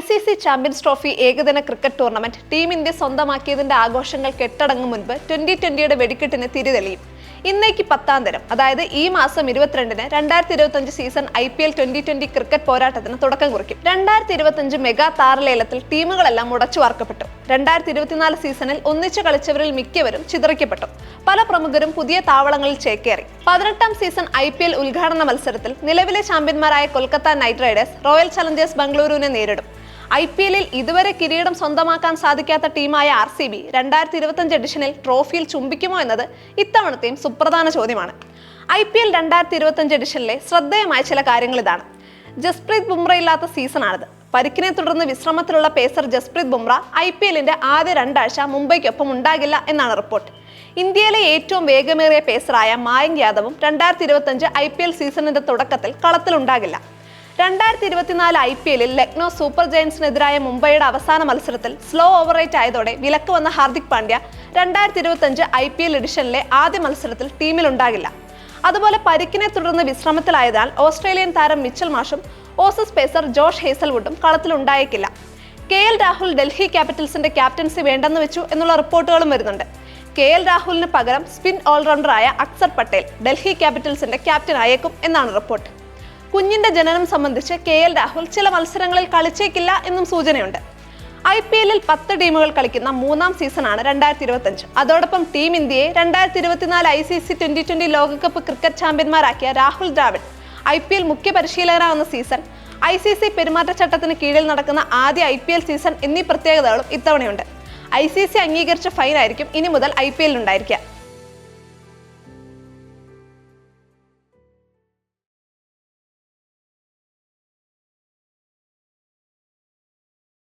ICC champions trophy ഏകദിന cricket tournament team India സ്വന്തമാക്കിയതിന്റെ ആഘോഷങ്ങൾ കെട്ടടങ്ങും മുൻപ് 2020യുടെ വെടിക്കെട്ടിന് തിരിതെളിയും. ഇന്നേക്ക് 10ാം ദിനം, അതായത് ഈ മാസം 22-ന് 2025 സീസൺ IPL 2020 ക്രിക്കറ്റ് പോരാട്ടത്തിന് തുടക്കം കുറിക്കും. 2025 മെഗാ താരലേലത്തിൽ ടീമുകളെല്ലാം മുടച്ചുവാർക്കപ്പെട്ടു. 2024 സീസണിൽ ഒന്നിച്ചു കളിച്ചവരിൽ മിക്കവരും ചിതറിക്കപ്പെട്ടു. പല പ്രമുഖരും പുതിയ താവളങ്ങളിൽ ചേക്കേറി. 18ാം സീസൺ IPL ഉദ്ഘാടന മത്സരത്തിൽ നിലവിലെ ചാമ്പ്യന്മാരായ Kolkata Knight Riders Royal Challengers ബംഗളൂരുവിനെ നേരിടും. IPL-ൽ ഇതുവരെ കിരീടം സ്വന്തമാക്കാൻ സാധിക്കാത്ത ടീമായ RCB 2025 എഡിഷനിൽ ട്രോഫിയിൽ ചുംബിക്കുമോ എന്നത് ഇത്തവണത്തെയും സുപ്രധാന ചോദ്യമാണ്. IPL 2025 എഡിഷനിലെ ശ്രദ്ധേയമായ ചില കാര്യങ്ങൾ ഇതാണ്. ജസ്പ്രീത് ബുംറ ഇല്ലാത്ത സീസണാണിത്. പരിക്കിനെ തുടർന്ന് വിശ്രമത്തിലുള്ള പേസർ ജസ്പ്രീത് ബുംറ IPL-ന്റെ ആദ്യ 2 ആഴ്ച മുംബൈക്കൊപ്പം ഉണ്ടാകില്ല എന്നാണ് റിപ്പോർട്ട്. ഇന്ത്യയിലെ ഏറ്റവും വേഗമേറിയ പേസറായ മായങ്ക് യാദവും 2025 IPL സീസണിന്റെ തുടക്കത്തിൽ കളത്തിലുണ്ടാകില്ല. 2024 IPL-ൽ ലക്നോ സൂപ്പർ ജയൻസിനെതിരായ മുംബൈയുടെ അവസാന മത്സരത്തിൽ സ്ലോ ഓവർ റേറ്റ് ആയതോടെ വിലക്ക് വന്ന ഹാർദിക് പാണ്ഡ്യ 2025 IPL എഡിഷനിലെ ആദ്യ മത്സരത്തിൽ ടീമിലുണ്ടാകില്ല. അതുപോലെ പരിക്കിനെ തുടർന്ന് വിശ്രമത്തിലായതിനാൽ ഓസ്ട്രേലിയൻ താരം മിച്ചൽ മാഷും ഓസീസ് പേസർ ജോഷ് ഹേസൽവുഡും കളത്തിലുണ്ടായേക്കില്ല. KL രാഹുൽ ഡൽഹി ക്യാപിറ്റൽസിന്റെ ക്യാപ്റ്റൻസി വേണ്ടെന്ന് വെച്ചു എന്നുള്ള റിപ്പോർട്ടുകളും വരുന്നുണ്ട്. KL രാഹുലിന് പകരം സ്പിൻ ഓൾറൗണ്ടറായ അക്സർ പട്ടേൽ ഡൽഹി ക്യാപിറ്റൽസിന്റെ ക്യാപ്റ്റൻ ആയേക്കും എന്നാണ് റിപ്പോർട്ട്. കുഞ്ഞിന്റെ ജനനം സംബന്ധിച്ച് KL രാഹുൽ ചില മത്സരങ്ങളിൽ കളിച്ചേക്കില്ല എന്നും സൂചനയുണ്ട്. IPL-ൽ 10 ടീമുകൾ കളിക്കുന്ന 3ാം സീസണാണ് 2025. അതോടൊപ്പം ടീം ഇന്ത്യയെ 2024 ICC 2020 ലോകകപ്പ് ക്രിക്കറ്റ് ചാമ്പ്യന്മാരാക്കിയ രാഹുൽ ദ്രാവിഡ് IPL മുഖ്യ പരിശീലകനാവുന്ന സീസൺ, ICC പെരുമാറ്റച്ചട്ടത്തിന് കീഴിൽ നടക്കുന്ന ആദ്യ IPL സീസൺ എന്നീ പ്രത്യേകതകളും ഇത്തവണയുണ്ട്. ICC അംഗീകരിച്ച ഫൈനായിരിക്കും ഇനി മുതൽ IPL-ൽ ഉണ്ടായിരിക്കുക.